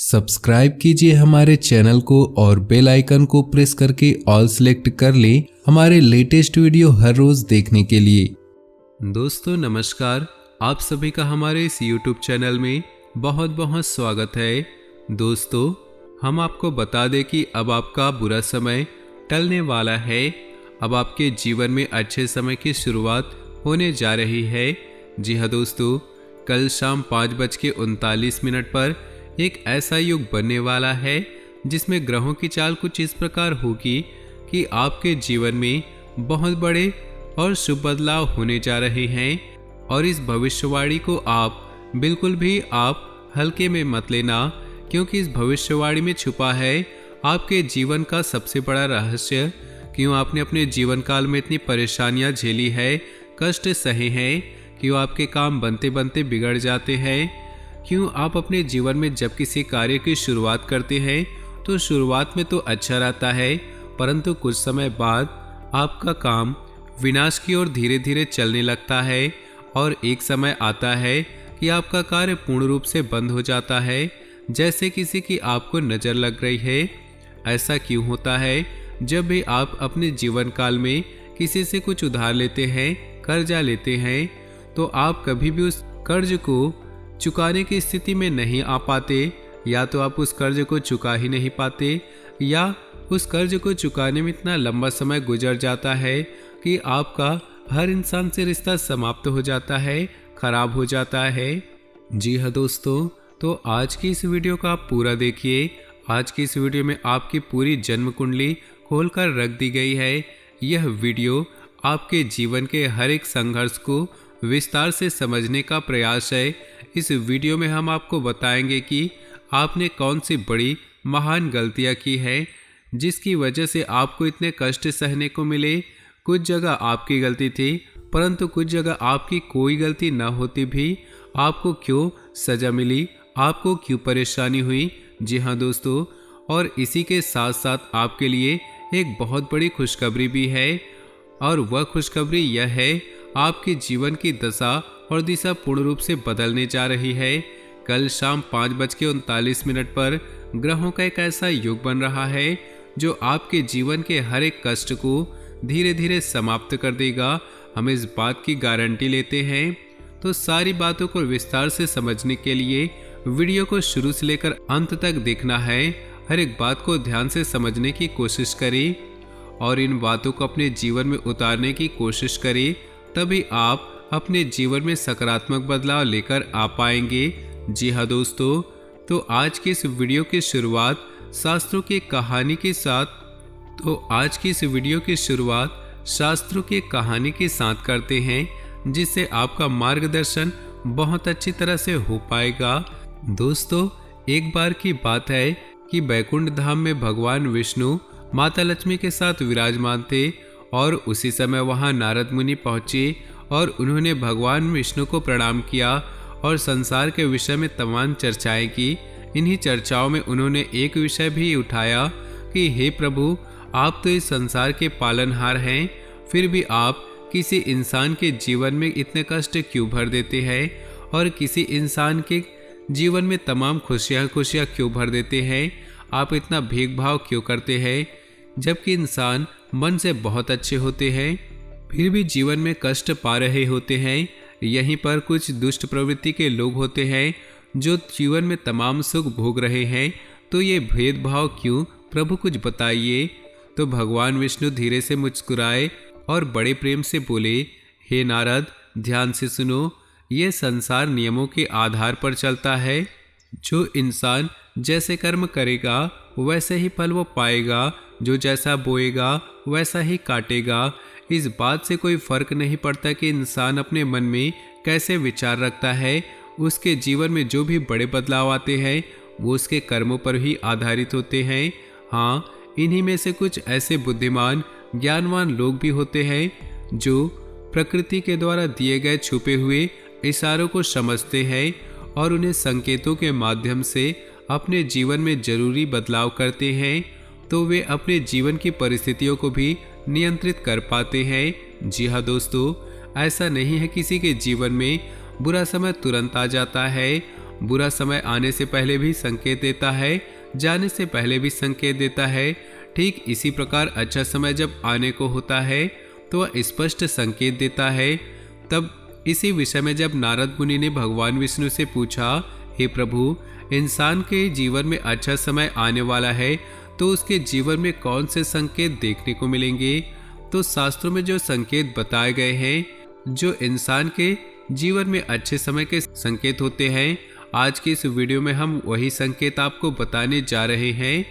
Subscribe कीजिए हमारे channel को और बेल आइकन को प्रेस करके ऑल सेलेक्ट कर लें हमारे लेटेस्ट वीडियो हर रोज देखने के लिए। दोस्तों नमस्कार, आप सभी का हमारे इस YouTube चैनल में बहुत बहुत स्वागत है। दोस्तों हम आपको बता दें कि अब आपका बुरा समय टलने वाला है। अब आपके जीवन में अच्छे समय की शुरुआत होने जा रही है। जी हाँ दोस्तों, कल शाम 5:39 पर एक ऐसा युग बनने वाला है जिसमें ग्रहों की चाल कुछ इस प्रकार होगी कि आपके जीवन में बहुत बड़े और शुभ बदलाव होने जा रहे हैं। और इस भविष्यवाणी को आप बिल्कुल भी आप हल्के में मत लेना, क्योंकि इस भविष्यवाणी में छुपा है आपके जीवन का सबसे बड़ा रहस्य। क्यों आपने अपने जीवन काल में इतनी परेशानियां झेली है, कष्ट सहे हैं, क्यों आपके काम बनते बनते बिगड़ जाते हैं, क्यों आप अपने जीवन में जब किसी कार्य की शुरुआत करते हैं तो शुरुआत में तो अच्छा रहता है, परंतु कुछ समय बाद आपका काम विनाश की ओर धीरे धीरे चलने लगता है और एक समय आता है कि आपका कार्य पूर्ण रूप से बंद हो जाता है, जैसे किसी की आपको नज़र लग रही है। ऐसा क्यों होता है? जब भी आप अपने जीवन काल में किसी से कुछ उधार लेते हैं, कर्जा लेते हैं, तो आप कभी भी उस कर्ज को चुकाने की स्थिति में नहीं आ पाते, या तो आप उस कर्ज को चुका ही नहीं पाते, या उस कर्ज को चुकाने में इतना लंबा समय गुजर जाता है कि आपका हर इंसान से रिश्ता समाप्त हो जाता है, खराब हो जाता है। जी हाँ दोस्तों, तो आज की इस वीडियो को आप पूरा देखिए। आज की इस वीडियो में आपकी पूरी जन्म कुंडली खोलकर रख दी गई है। यह वीडियो आपके जीवन के हर एक संघर्ष को विस्तार से समझने का प्रयास है। इस वीडियो में हम आपको बताएंगे कि आपने कौन सी बड़ी महान गलतियां की है जिसकी वजह से आपको इतने कष्ट सहने को मिले। कुछ जगह आपकी गलती थी, परंतु कुछ जगह आपकी कोई गलती न होती भी आपको क्यों सजा मिली, आपको क्यों परेशानी हुई। जी हाँ दोस्तों, और इसी के साथ साथ आपके लिए एक बहुत बड़ी खुशखबरी भी है, और वह खुशखबरी यह है आपके जीवन की दशा और दिशा पूर्ण रूप से बदलने जा रही है। कल शाम 5:39 पर ग्रहों का एक ऐसा युग बन रहा है जो आपके जीवन के हर एक कष्ट को धीरे धीरे समाप्त कर देगा। हम इस बात की गारंटी लेते हैं। तो सारी बातों को विस्तार से समझने के लिए वीडियो को शुरू से लेकर अंत तक देखना है। हर एक बात को ध्यान से समझने की कोशिश करें और इन बातों को अपने जीवन में उतारने की कोशिश करें, तभी आप अपने जीवन में सकारात्मक बदलाव लेकर आ पाएंगे। जी हाँ दोस्तों, तो आज की इस वीडियो की शुरुआत शास्त्रों की कहानी के साथ करते हैं, जिससे आपका मार्गदर्शन बहुत अच्छी तरह से हो पाएगा। दोस्तों एक बार की बात है कि बैकुंठ धाम में भगवान विष्णु माता लक्ष्मी के साथ विराजमान थे, और उसी समय वहां नारद मुनि पहुंचे और उन्होंने भगवान विष्णु को प्रणाम किया और संसार के विषय में तमाम चर्चाएं की। इन्हीं चर्चाओं में उन्होंने एक विषय भी उठाया कि हे प्रभु, आप तो इस संसार के पालनहार हैं, फिर भी आप किसी इंसान के जीवन में इतने कष्ट क्यों भर देते हैं, और किसी इंसान के जीवन में तमाम खुशियाँ क्यों भर देते हैं। आप इतना भेदभाव क्यों करते हैं, जबकि इंसान मन से बहुत अच्छे होते हैं फिर भी जीवन में कष्ट पा रहे होते हैं। यहीं पर कुछ दुष्ट प्रवृत्ति के लोग होते हैं जो जीवन में तमाम सुख भोग रहे हैं, तो ये भेदभाव क्यों, प्रभु कुछ बताइए। तो भगवान विष्णु धीरे से मुस्कुराए और बड़े प्रेम से बोले, हे नारद, ध्यान से सुनो, ये संसार नियमों के आधार पर चलता है। जो इंसान जैसे कर्म करेगा वैसे ही फल वो पाएगा, जो जैसा बोएगा वैसा ही काटेगा। इस बात से कोई फर्क नहीं पड़ता कि इंसान अपने मन में कैसे विचार रखता है, उसके जीवन में जो भी बड़े बदलाव आते हैं वो उसके कर्मों पर ही आधारित होते हैं। हाँ, इन्हीं में से कुछ ऐसे बुद्धिमान ज्ञानवान लोग भी होते हैं जो प्रकृति के द्वारा दिए गए छुपे हुए इशारों को समझते हैं और उन्हें संकेतों के माध्यम से अपने जीवन में जरूरी बदलाव करते हैं, तो वे अपने जीवन की परिस्थितियों को भी नियंत्रित कर पाते हैं। जी हाँ दोस्तों, ऐसा नहीं है किसी के जीवन में बुरा समय तुरंत आ जाता है बुरा समय आने से पहले भी संकेत देता है, जाने से पहले भी संकेत देता है। ठीक इसी प्रकार अच्छा समय जब आने को होता है तो वह स्पष्ट संकेत देता है। तब इसी विषय में जब नारद मुनि ने भगवान विष्णु से पूछा, हे प्रभु, इंसान के जीवन में अच्छा समय आने वाला है तो उसके जीवन में कौन से संकेत देखने को मिलेंगे? तो शास्त्रों में जो संकेत बताए गए हैं, जो इंसान के जीवन में अच्छे समय के संकेत होते हैं, आज की इस वीडियो में हम वही संकेत आपको बताने जा रहे हैं।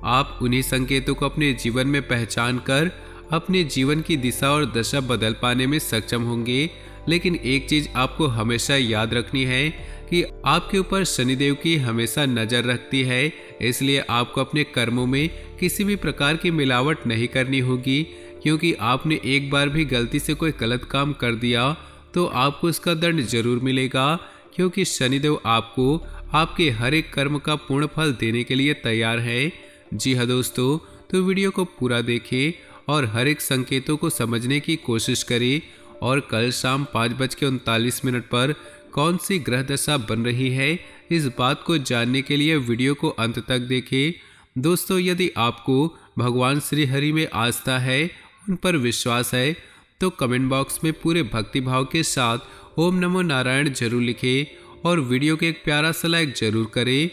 आप उन्हीं संकेतों को अपने जीवन में पहचान कर अपने जीवन की दिशा और दशा बदल पाने में सक्षम होंगे। लेकिन एक चीज आपको हमेशा याद रखनी है कि आपके ऊपर शनिदेव की हमेशा नजर रखती है, इसलिए आपको अपने कर्मों में किसी भी प्रकार की मिलावट नहीं करनी होगी, क्योंकि आपने एक बार भी गलती से कोई गलत काम कर दिया तो आपको उसका दंड जरूर मिलेगा, क्योंकि शनिदेव आपको आपके हर एक कर्म का पूर्ण फल देने के लिए तैयार है। जी हाँ दोस्तों, तो वीडियो को पूरा देखें और हर एक संकेतों को समझने की कोशिश करें। और कल शाम 5:39 पर कौन सी ग्रह दशा बन रही है, इस बात को जानने के लिए वीडियो को अंत तक देखें। दोस्तों, यदि आपको भगवान श्री हरि में आस्था है, उन पर विश्वास है, तो कमेंट बॉक्स में पूरे भक्ति भाव के साथ ओम नमो नारायण जरूर लिखें और वीडियो को एक प्यारा सा लाइक जरूर करें।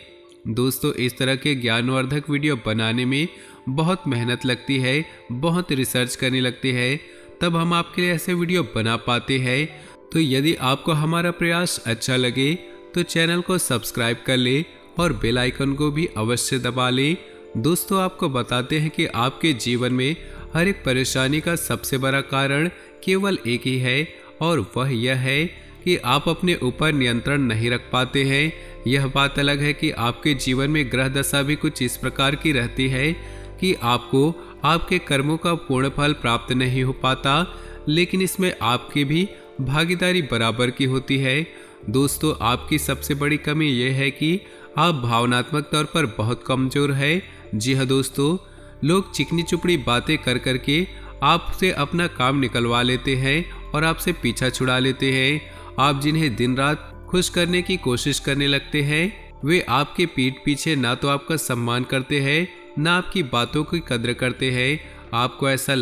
दोस्तों, इस तरह के ज्ञानवर्धक वीडियो बनाने में बहुत मेहनत लगती है, बहुत रिसर्च करनी लगती है, तब हम आपके लिए ऐसे वीडियो बना पाते हैं। तो यदि आपको हमारा प्रयास अच्छा लगे तो चैनल को सब्सक्राइब कर ले और बेल आइकन को भी अवश्य दबा ले। दोस्तों, आपको बताते हैं कि आपके जीवन में हर एक परेशानी का सबसे बड़ा कारण केवल एक ही है, और वह यह है कि आप अपने ऊपर नियंत्रण नहीं रख पाते हैं। यह बात अलग है कि आपके जीवन में ग्रह दशा भी कुछ इस प्रकार की रहती है कि आपको आपके कर्मों का पूर्ण फल प्राप्त नहीं हो पाता, लेकिन इसमें आपकी भी भागीदारी बराबर की होती है। दोस्तों, आपकी सबसे बड़ी कमी यह है कि आप भावनात्मक तौर पर बहुत कमजोर है। जी हाँ दोस्तों, लोग चिकनी चुपड़ी बातें कर करके आपसे अपना काम निकलवा लेते हैं और आपसे पीछा छुड़ा लेते हैं। आप जिन्हें दिन रात खुश करने की कोशिश करने लगते हैं, वे आपके पीठ पीछे ना तो आपका सम्मान करते हैं, ना आपकी बातों की कद्र करते हैं। आपको ऐसा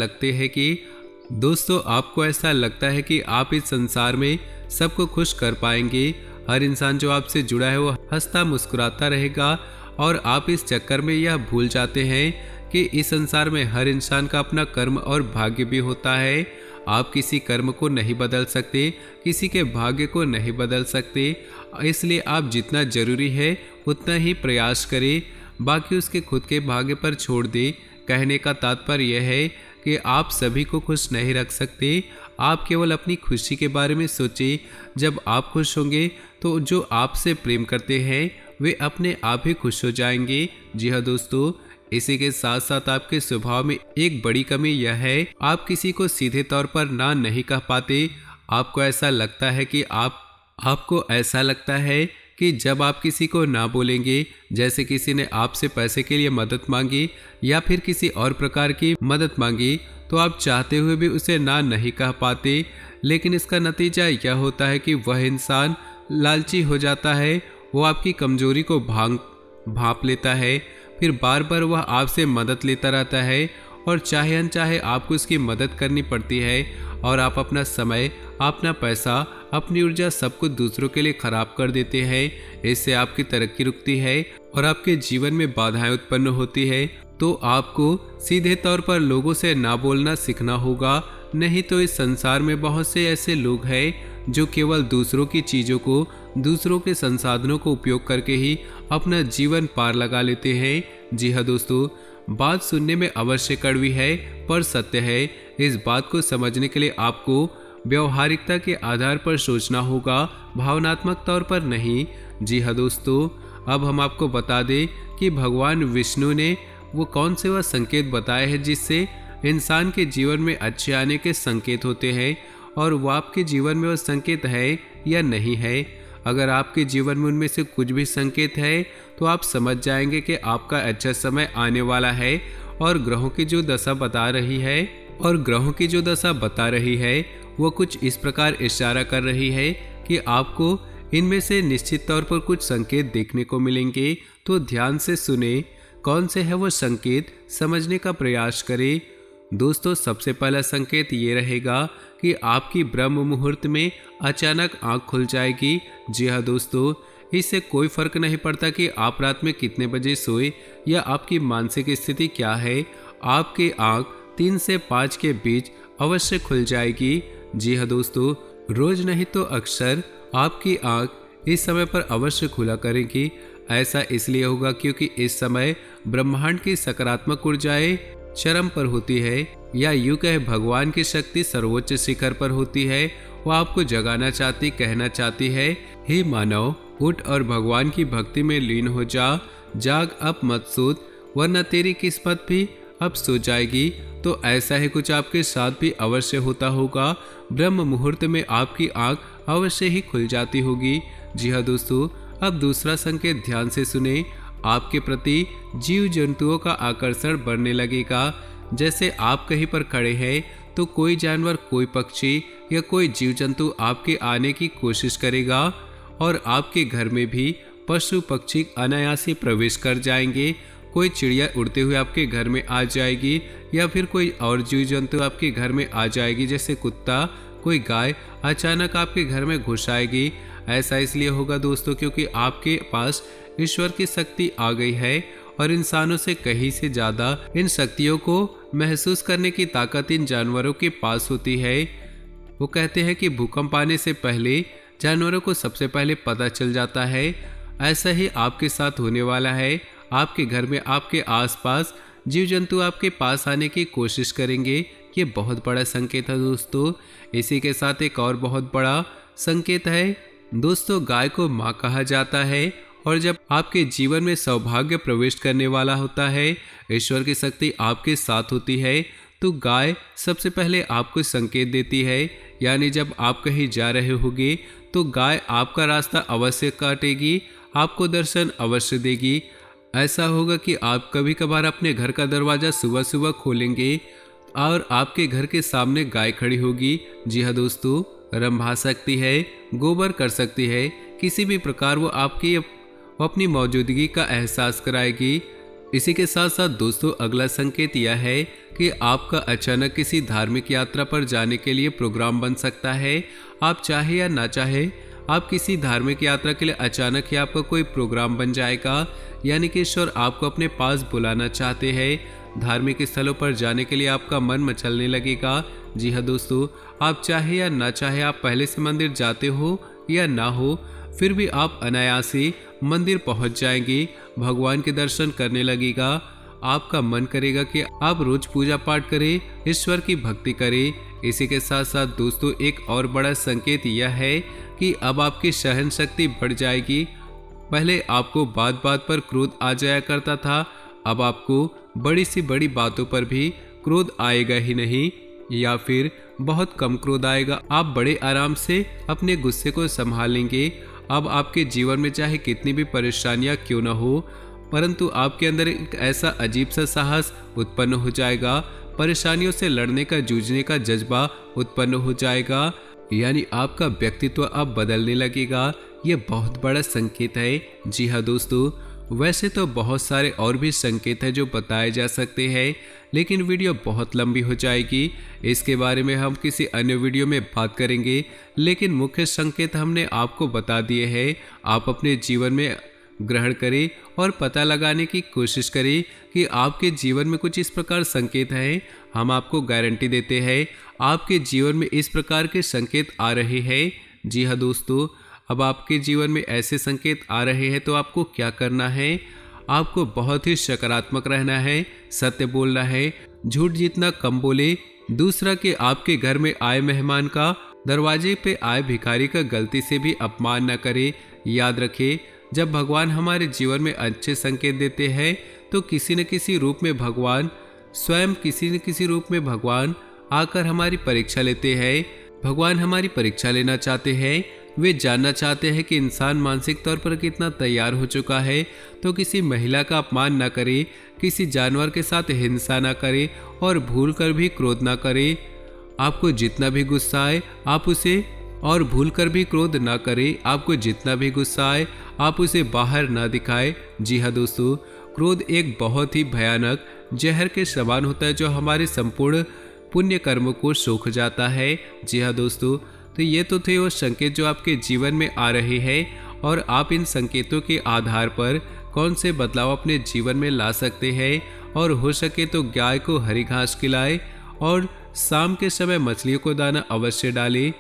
लगता है कि आप इस संसार में सबको खुश कर पाएंगे। हर इंसान जो आपसे जुड़ा है वो हंसता मुस्कुराता रहेगा, और आप इस चक्कर में यह भूल जाते हैं कि इस संसार में हर इंसान का अपना कर्म और भाग्य भी होता है। आप किसी कर्म को नहीं बदल सकते, किसी के भाग्य को नहीं बदल सकते, इसलिए आप जितना जरूरी है उतना ही प्रयास करें, बाकी उसके खुद के भाग्य पर छोड़ दे। कहने का तात्पर्य यह है कि आप सभी को खुश नहीं रख सकते, आप केवल अपनी खुशी के बारे में सोचें। जब आप खुश होंगे तो जो आपसे प्रेम करते हैं वे अपने आप ही खुश हो जाएंगे। जी हाँ दोस्तों, इसी के साथ साथ आपके स्वभाव में एक बड़ी कमी यह है, आप किसी को सीधे तौर पर ना नहीं कह पाते। आपको ऐसा लगता है कि जब आप किसी को ना बोलेंगे, जैसे किसी ने आपसे पैसे के लिए मदद मांगी या फिर किसी और प्रकार की मदद मांगी, तो आप चाहते हुए भी उसे ना नहीं कह पाते। लेकिन इसका नतीजा यह होता है कि वह इंसान लालची हो जाता है, वो आपकी कमजोरी को भांप लेता है, फिर बार बार वह आपसे मदद लेता रहता है, और चाहे अनचाहे आपको उसकी मदद करनी पड़ती है, और आप अपना समय, अपना पैसा, अपनी ऊर्जा सब कुछ दूसरों के लिए खराब कर देते हैं। इससे आपकी तरक्की रुकती है और आपके जीवन में बाधाएं उत्पन्न होती है। तो आपको सीधे तौर पर लोगों से ना बोलना सीखना होगा, नहीं तो इस संसार में बहुत से ऐसे लोग हैं जो केवल दूसरों की चीज़ों को, दूसरों के संसाधनों को उपयोग करके ही अपना जीवन पार लगा लेते हैं। जी हाँ दोस्तों, बात सुनने में अवश्य कड़वी है पर सत्य है। इस बात को समझने के लिए आपको व्यवहारिकता के आधार पर सोचना होगा, भावनात्मक तौर पर नहीं। जी हाँ दोस्तों, अब हम आपको बता दें कि भगवान विष्णु ने वो कौन से वह संकेत बताए हैं जिससे इंसान के जीवन में अच्छे आने के संकेत होते हैं, और वो आपके जीवन में वह संकेत है या नहीं है। अगर आपके जीवन में उनमें से कुछ भी संकेत है तो आप समझ जाएंगे कि आपका अच्छा समय आने वाला है। और ग्रहों की जो दशा बता रही है वो कुछ इस प्रकार इशारा कर रही है कि आपको इनमें से निश्चित तौर पर कुछ संकेत देखने को मिलेंगे, तो ध्यान से सुने। कौन से है वो संकेत, समझने का प्रयास करें। दोस्तों, सबसे पहला संकेत ये रहेगा कि आपकी ब्रह्म मुहूर्त में अचानक आंख खुल जाएगी। जी हाँ दोस्तों, इससे कोई फर्क नहीं पड़ता कि आप रात में कितने बजे सोए या आपकी मानसिक स्थिति क्या है, आपकी आंख 3 से 5 के बीच अवश्य खुल जाएगी। जी हाँ दोस्तों, रोज नहीं तो अक्सर आपकी आंख इस समय पर अवश्य खुला करेगी। ऐसा इसलिए होगा क्योंकि इस समय ब्रह्मांड की सकारात्मक ऊर्जाएं चरम पर होती है, या यूं कहे भगवान की शक्ति सर्वोच्च शिखर पर होती है। वो आपको जगाना चाहती, कहना चाहती है, हे मानव, उठ और भगवान की भक्ति में लीन हो जा। जाग, अब मत सूत, वरना तेरी किस्मत भी अब सो जाएगी। तो ऐसा ही कुछ आपके साथ भी अवश्य होता होगा। ब्रह्म मुहूर्त में आपकी आंख अवश्य ही खुल जाती होगी। जी हाँ दोस्तों, अब दूसरा संकेत ध्यान से सुने। आपके प्रति जीव जंतुओं का आकर्षण बढ़ने लगेगा। जैसे आप कहीं पर खड़े हैं तो कोई जानवर, कोई पक्षी या कोई जीव जंतु आपके आने की कोशिश करेगा, और आपके घर में भी पशु पक्षी अनायास ही प्रवेश कर जाएंगे। कोई चिड़िया उड़ते हुए आपके घर में आ जाएगी, या फिर कोई और जीव जंतु आपके घर में आ जाएगी, जैसे कुत्ता, कोई गाय अचानक आपके घर में घुस आएगी। ऐसा इसलिए होगा दोस्तों क्योंकि आपके पास ईश्वर की शक्ति आ गई है, और इंसानों से कहीं से ज्यादा इन शक्तियों को महसूस करने की ताकत इन जानवरों के पास होती है। वो कहते हैं कि भूकंप आने से पहले जानवरों को सबसे पहले पता चल जाता है। ऐसा ही आपके साथ होने वाला है। आपके घर में, आपके आसपास जीव जंतु आपके पास आने की कोशिश करेंगे। ये बहुत बड़ा संकेत है दोस्तों। इसी के साथ एक और बहुत बड़ा संकेत है दोस्तों, गाय को माँ कहा जाता है, और जब आपके जीवन में सौभाग्य प्रवेश करने वाला होता है, ईश्वर की शक्ति आपके साथ होती है, तो गाय सबसे पहले आपको संकेत देती है। यानी जब आप कहीं जा रहे होगे तो गाय आपका रास्ता अवश्य काटेगी, आपको दर्शन अवश्य देगी। ऐसा होगा कि आप कभी कभार अपने घर का दरवाजा सुबह सुबह खोलेंगे और आपके घर के सामने गाय खड़ी होगी। जी हाँ दोस्तों, रंभा सकती है, गोबर कर सकती है, किसी भी प्रकार वो आपकी अपनी मौजूदगी का एहसास कराएगी। इसी के साथ साथ दोस्तों, अगला संकेत यह है कि आपका अचानक किसी धार्मिक यात्रा पर जाने के लिए प्रोग्राम बन सकता है। आप चाहे या ना चाहे, आप किसी धार्मिक यात्रा के लिए अचानक ही आपका कोई प्रोग्राम बन जाएगा। यानी कि ईश्वर आपको अपने पास बुलाना चाहते हैं। धार्मिक स्थलों पर जाने के लिए आपका मन मचलने लगेगा। जी हाँ दोस्तों, आप चाहे या ना चाहे, आप पहले से मंदिर जाते हो या ना हो, फिर भी आप अनायास ही मंदिर पहुंच जाएंगे, भगवान के दर्शन करने लगेगा। आपका मन करेगा कि आप रोज पूजा पाठ करें, ईश्वर की भक्ति करें। इसी के साथ साथ दोस्तों, एक और बड़ा संकेत यह है कि अब आपकी सहन शक्ति बढ़ जाएगी। पहले आपको बात बात पर क्रोध आ जाया करता था, अब आपको बड़ी सी बड़ी बातों पर भी क्रोध आएगा ही नहीं, या फिर बहुत कम क्रोध आएगा। आप बड़े आराम से अपने गुस्से को संभालेंगे। अब आपके जीवन में चाहे कितनी भी परेशानियां क्यों न हो, परंतु आपके अंदर एक ऐसा अजीब सा साहस उत्पन्न हो जाएगा, परेशानियों से लड़ने का, जूझने का जज्बा उत्पन्न हो जाएगा। यानी आपका व्यक्तित्व अब बदलने लगेगा। ये बहुत बड़ा संकेत है। जी हाँ दोस्तों, वैसे तो बहुत सारे और भी संकेत हैं जो बताए जा सकते हैं, लेकिन वीडियो बहुत लंबी हो जाएगी। इसके बारे में हम किसी अन्य वीडियो में बात करेंगे, लेकिन मुख्य संकेत हमने आपको बता दिए हैं। आप अपने जीवन में ग्रहण करें और पता लगाने की कोशिश करें कि आपके जीवन में कुछ इस प्रकार संकेत हैं। हम आपको गारंटी देते हैं आपके जीवन में इस प्रकार के संकेत आ रहे हैं। जी हाँ दोस्तों, अब आपके जीवन में ऐसे संकेत आ रहे हैं तो आपको क्या करना है? आपको बहुत ही सकारात्मक रहना है, सत्य बोलना है, झूठ जितना कम बोले। दूसरा कि आपके घर में आए मेहमान का, दरवाजे पे आए भिखारी का गलती से भी अपमान न करे। याद रखें, जब भगवान हमारे जीवन में अच्छे संकेत देते हैं तो किसी न किसी रूप में भगवान स्वयं, किसी न किसी रूप में भगवान आकर हमारी परीक्षा लेते हैं। भगवान हमारी परीक्षा लेना चाहते हैं। वे जानना चाहते हैं कि इंसान मानसिक तौर पर कितना तैयार हो चुका है। तो किसी महिला का अपमान न करे, किसी जानवर के साथ हिंसा न करे और भूल कर भी क्रोध न करे। आपको जितना भी गुस्सा आए आप उसे और भूलकर भी क्रोध ना करें। आपको जितना भी गुस्सा आए आप उसे बाहर ना दिखाएं। जी हाँ दोस्तों, क्रोध एक बहुत ही भयानक जहर के समान होता है जो हमारे संपूर्ण पुण्य कर्मों को सोख जाता है। जी हाँ दोस्तों, तो ये तो थे वो संकेत जो आपके जीवन में आ रहे हैं और आप इन संकेतों के आधार पर कौन से बदलाव अपने जीवन में ला सकते हैं। और हो सके तो गाय को हरी घास खिलाएं और शाम के समय मछलियों को दाना अवश्य डालें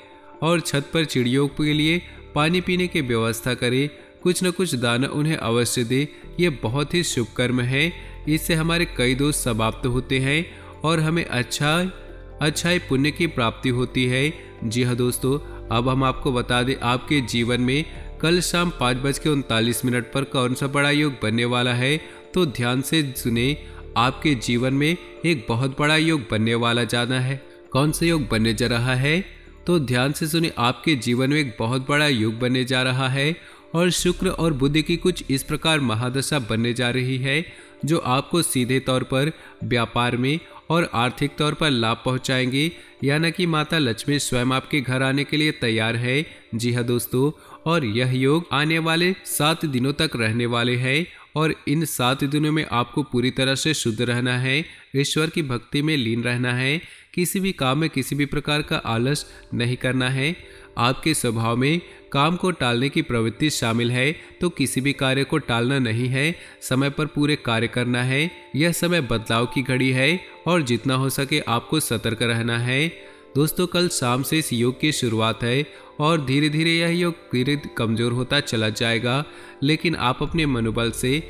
और छत पर चिड़ियों के लिए पानी पीने की व्यवस्था करें। कुछ न कुछ दाना उन्हें अवश्य दे। ये बहुत ही शुभ कर्म है। इससे हमारे कई दोष समाप्त होते हैं और हमें अच्छाई पुण्य की प्राप्ति होती है। जी हाँ दोस्तों, अब हम आपको बता दें आपके जीवन में कल शाम 5:39 पर कौन सा बड़ा योग बनने वाला है। तो ध्यान से सुने, आपके जीवन में एक बहुत बड़ा योग बनने वाला जाना है। कौन सा योग बनने जा रहा है? तो ध्यान से सुने, आपके जीवन में एक बहुत बड़ा योग बनने जा रहा है और शुक्र और बुध की कुछ इस प्रकार महादशा बनने जा रही है जो आपको सीधे तौर पर व्यापार में और आर्थिक तौर पर लाभ पहुंचाएंगे। यानी कि माता लक्ष्मी स्वयं आपके घर आने के लिए तैयार है। जी हाँ दोस्तों, और यह योग आने वाले 7 दिनों तक रहने वाले हैं और इन 7 दिनों में आपको पूरी तरह से शुद्ध रहना है, ईश्वर की भक्ति में लीन रहना है, किसी भी काम में किसी भी प्रकार का आलस नहीं करना है। आपके स्वभाव में काम को टालने की प्रवृत्ति शामिल है, तो किसी भी कार्य को टालना नहीं है, समय पर पूरे कार्य करना है। यह समय बदलाव की घड़ी है और जितना हो सके आपको सतर्क रहना है। दोस्तों, कल शाम से इस योग की शुरुआत है और धीरे धीरे यह योग धीरे कमजोर होता चला जाएगा, लेकिन आप अपने मनोबल से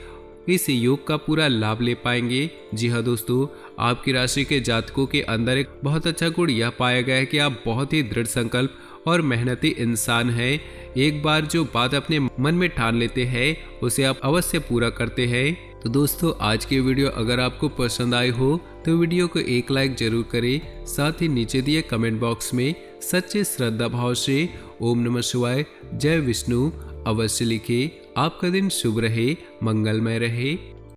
इस योग का पूरा लाभ ले पाएंगे। जी हाँ दोस्तों, आपकी राशि के जातकों के अंदर एक बहुत अच्छा गुण यह पाया गया है कि आप बहुत ही दृढ़ संकल्प और मेहनती इंसान हैं। एक बार जो बात अपने मन में ठान लेते हैं उसे आप अवश्य पूरा करते हैं। तो दोस्तों, आज की वीडियो अगर आपको पसंद आई हो तो वीडियो को एक लाइक जरूर करें। साथ ही नीचे दिए कमेंट बॉक्स में सच्चे श्रद्धा भाव से ओम नमः शिवाय, जय विष्णु अवश्य लिखें। आपका दिन शुभ रहे, मंगलमय रहे।